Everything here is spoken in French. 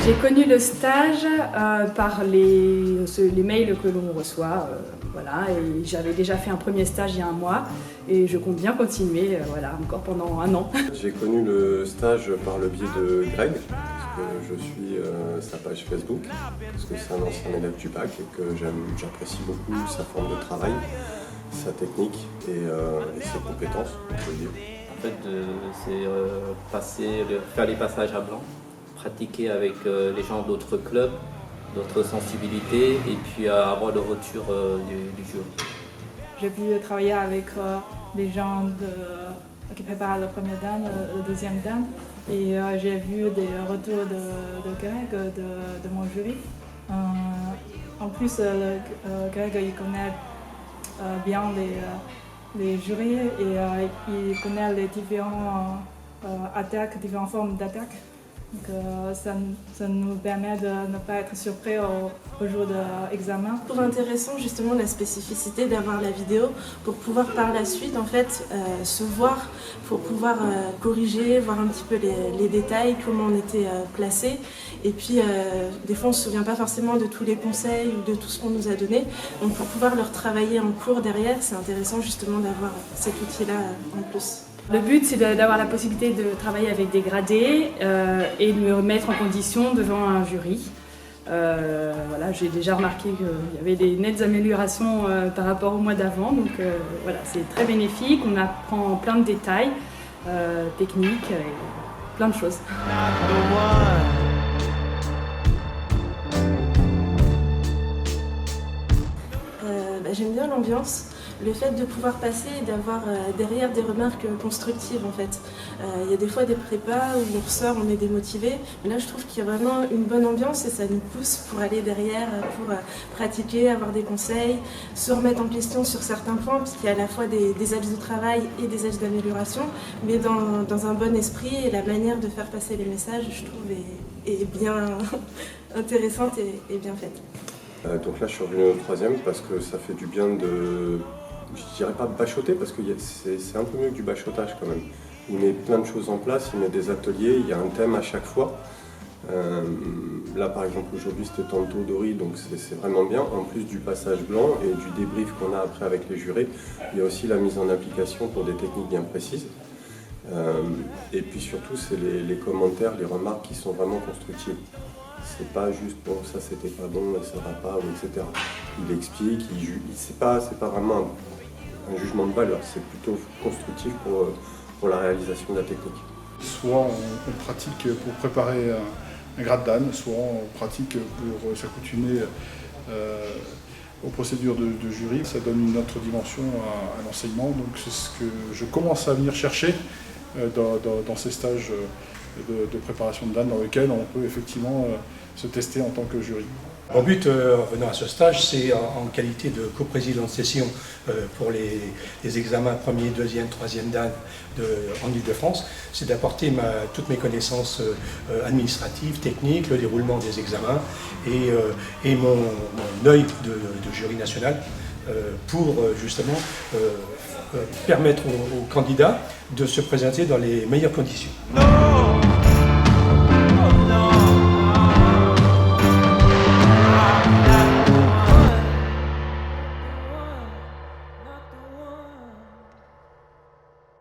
J'ai connu le stage par les mails que l'on reçoit, voilà, et j'avais déjà fait un premier stage il y a un mois et je compte bien continuer, voilà, encore pendant un an. J'ai connu le stage par le biais de Greg, parce que je suis sa page Facebook, parce que c'est un ancien élève du bac et que j'apprécie beaucoup sa forme de travail, sa technique et ses compétences, on peut le dire. En fait, c'est faire les passages à blanc, pratiquer avec les gens d'autres clubs, d'autres sensibilités et puis avoir le retour du jury. J'ai pu travailler avec les gens qui préparent la première dan, la deuxième dan, et j'ai vu des retours de Greg, de mon jury. En plus, Greg il connaît bien les jurys et il connaît les différentes attaques, différentes formes d'attaque. Donc, ça nous permet de ne pas être surpris au jour de l'examen. Je trouve intéressant justement la spécificité d'avoir la vidéo pour pouvoir par la suite en fait se voir, pour pouvoir corriger, voir un petit peu les détails, comment on était placé. Et puis des fois on ne se souvient pas forcément de tous les conseils ou de tout ce qu'on nous a donné. Donc pour pouvoir le retravailler en cours derrière, c'est intéressant justement d'avoir cet outil-là en plus. Le but, c'est d'avoir la possibilité de travailler avec des gradés et de me mettre en condition devant un jury. Voilà, j'ai déjà remarqué qu'il y avait des nettes améliorations par rapport au mois d'avant, donc voilà, c'est très bénéfique. On apprend plein de détails techniques et plein de choses. J'aime bien l'ambiance. Le fait de pouvoir passer et d'avoir derrière des remarques constructives en fait. Il y a des fois des prépas où on ressort, on est démotivé, mais là je trouve qu'il y a vraiment une bonne ambiance et ça nous pousse pour aller derrière, pour pratiquer, avoir des conseils, se remettre en question sur certains points, parce qu'il y a à la fois des axes de travail et des axes d'amélioration, mais dans un bon esprit, et la manière de faire passer les messages, je trouve, est bien intéressante et bien faite. Donc là je suis revenu au troisième parce que ça fait du bien de, je dirais pas bachoter parce que c'est un peu mieux que du bachotage quand même. Il met plein de choses en place, il met des ateliers, il y a un thème à chaque fois. Là par exemple aujourd'hui c'était Tanto Dori, donc c'est vraiment bien. En plus du passage blanc et du débrief qu'on a après avec les jurés, il y a aussi la mise en application pour des techniques bien précises. Et puis surtout c'est les commentaires, les remarques qui sont vraiment constructives. C'est pas juste bon ça c'était pas bon, ça va pas, etc. Il explique, c'est pas vraiment un jugement de valeur, c'est plutôt constructif pour la réalisation de la technique. Soit on pratique pour préparer un grade dan, soit on pratique pour s'accoutumer aux procédures de jury. Ça donne une autre dimension à l'enseignement, donc c'est ce que je commence à venir chercher dans ces stages de préparation de dan dans lesquels on peut effectivement se tester en tant que jury. Mon but venant à ce stage, c'est en qualité de coprésident de session pour les examens premier, deuxième, troisième dan en Ile-de-France, c'est d'apporter toutes mes connaissances administratives, techniques, le déroulement des examens et mon œil de jury national pour justement permettre aux candidats de se présenter dans les meilleures conditions.